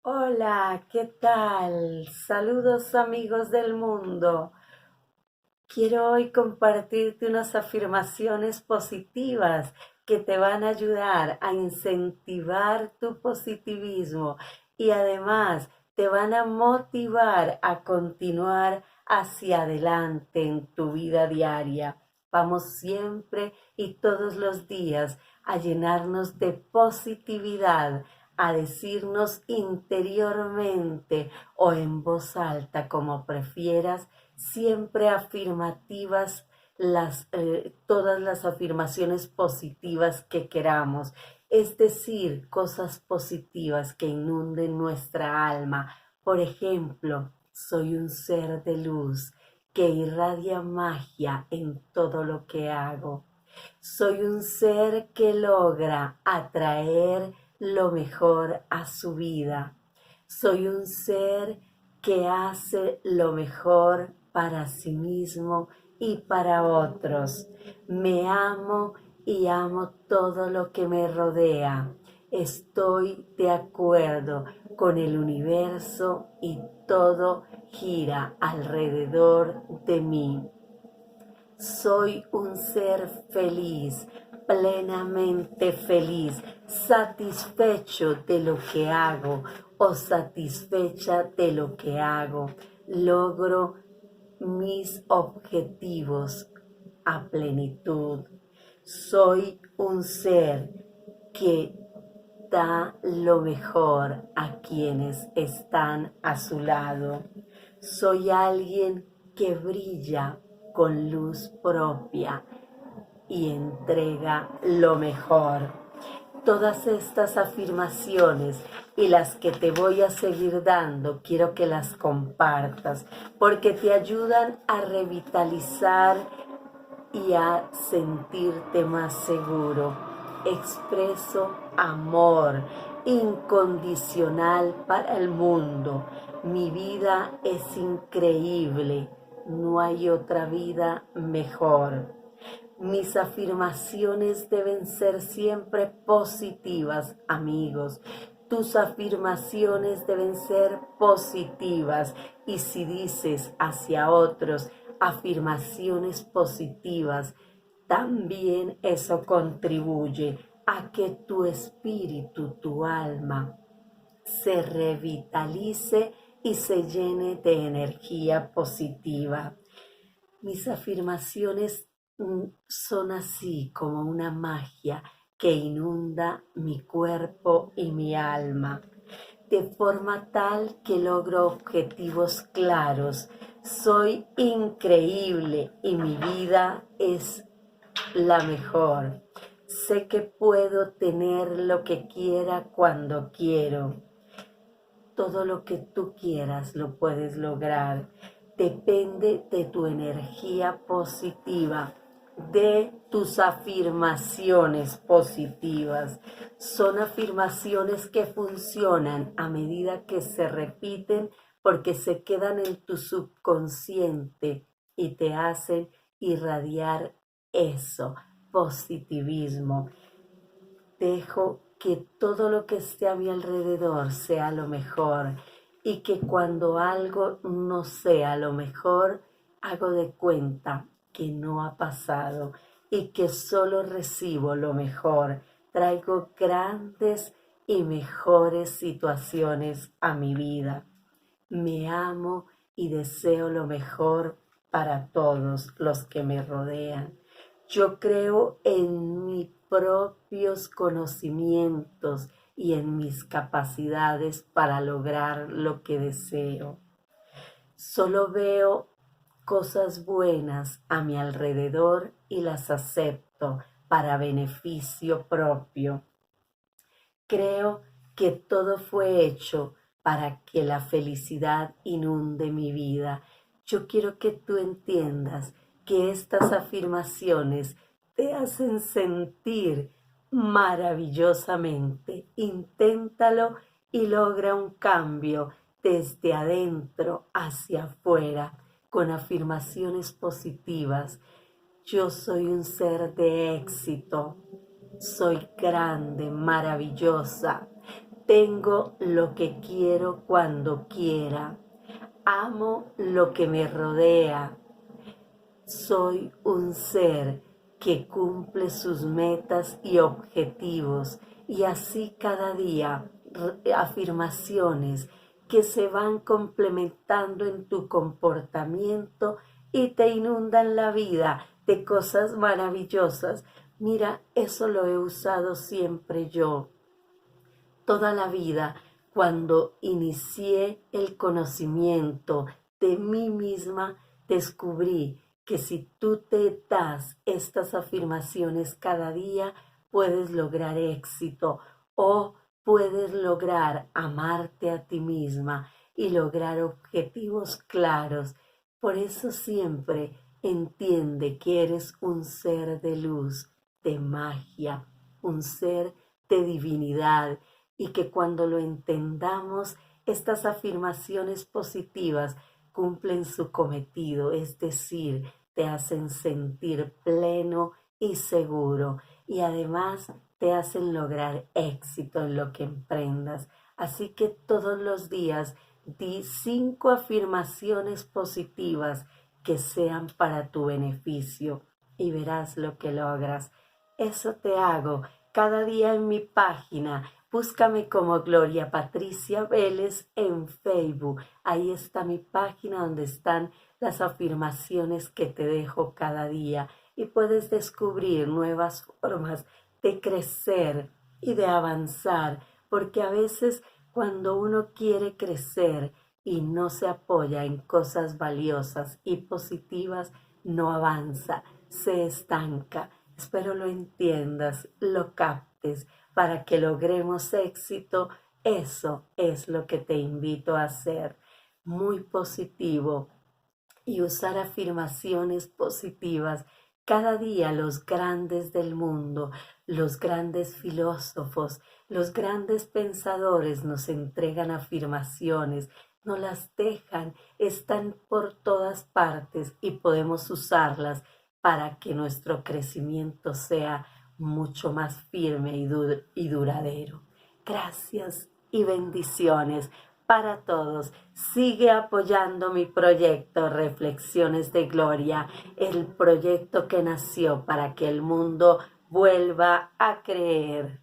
Hola, ¿qué tal? Saludos amigos del mundo. Quiero hoy compartirte unas afirmaciones positivas que te van a ayudar a incentivar tu positivismo y además te van a motivar a continuar hacia adelante en tu vida diaria. Vamos siempre y todos los días a llenarnos de positividad, a decirnos interiormente o en voz alta, como prefieras, siempre afirmativas, todas las afirmaciones positivas que queramos, es decir, cosas positivas que inunden nuestra alma. Por ejemplo, soy un ser de luz que irradia magia en todo lo que hago. Soy un ser que logra atraer lo mejor a su vida. Soy un ser que hace lo mejor para sí mismo y para otros. Me amo y amo todo lo que me rodea. Estoy de acuerdo con el universo y todo gira alrededor de mí. Soy un ser feliz, plenamente feliz, satisfecho de lo que hago o satisfecha de lo que hago. Logro mis objetivos a plenitud. Soy un ser que da lo mejor a quienes están a su lado. Soy alguien que brilla con luz propia y entrega lo mejor. Todas estas afirmaciones y las que te voy a seguir dando, quiero que las compartas porque te ayudan a revitalizar y a sentirte más seguro. Expreso amor incondicional para el mundo. Mi vida es increíble. No hay otra vida mejor. Mis afirmaciones deben ser siempre positivas, amigos. Tus afirmaciones deben ser positivas. Y si dices hacia otros afirmaciones positivas, también eso contribuye a que tu espíritu, tu alma, se revitalice y se llene de energía positiva. Mis afirmaciones son así como una magia que inunda mi cuerpo y mi alma, de forma tal que logro objetivos claros. Soy increíble y mi vida es la mejor. Sé que puedo tener lo que quiera cuando quiero. Todo lo que tú quieras lo puedes lograr. Depende de tu energía positiva, de tus afirmaciones positivas. Son afirmaciones que funcionan a medida que se repiten porque se quedan en tu subconsciente y te hacen irradiar eso, positivismo. Dejo que todo lo que esté a mi alrededor sea lo mejor y que cuando algo no sea lo mejor, hago de cuenta que no ha pasado y que solo recibo lo mejor. Traigo grandes y mejores situaciones a mi vida. Me amo y deseo lo mejor para todos los que me rodean. Yo creo en mis propios conocimientos y en mis capacidades para lograr lo que deseo. Solo veo cosas buenas a mi alrededor y las acepto para beneficio propio. Creo que todo fue hecho para que la felicidad inunde mi vida. Yo quiero que tú entiendas que estas afirmaciones te hacen sentir maravillosamente. Inténtalo y logra un cambio desde adentro hacia afuera con afirmaciones positivas. Yo soy un ser de éxito. Soy grande, maravillosa. Tengo lo que quiero cuando quiera. Amo lo que me rodea. Soy un ser que cumple sus metas y objetivos, y así cada día afirmaciones que se van complementando en tu comportamiento y te inundan la vida de cosas maravillosas. Mira, eso lo he usado siempre yo toda la vida. Cuando inicié el conocimiento de mí misma, descubrí que si tú te das estas afirmaciones cada día, puedes lograr éxito o puedes lograr amarte a ti misma y lograr objetivos claros. Por eso siempre entiende que eres un ser de luz, de magia, un ser de divinidad, y que cuando lo entendamos, estas afirmaciones positivas cumplen su cometido, es decir, te hacen sentir pleno y seguro, y además te hacen lograr éxito en lo que emprendas. Así que todos los días di 5 afirmaciones positivas que sean para tu beneficio y verás lo que logras. Eso te hago cada día en mi página. Búscame como Gloria Patricia Vélez en Facebook. Ahí está mi página donde están las afirmaciones que te dejo cada día y puedes descubrir nuevas formas de crecer y de avanzar, porque a veces cuando uno quiere crecer y no se apoya en cosas valiosas y positivas, no avanza, se estanca. Espero lo entiendas, lo captes para que logremos éxito. Eso es lo que te invito a hacer. Muy positivo y usar afirmaciones positivas. Cada día los grandes del mundo, los grandes filósofos, los grandes pensadores nos entregan afirmaciones, nos las dejan, están por todas partes y podemos usarlas para que nuestro crecimiento sea mucho más firme y duradero. Gracias y bendiciones para todos. Sigue apoyando mi proyecto Reflexiones de Gloria, el proyecto que nació para que el mundo vuelva a creer.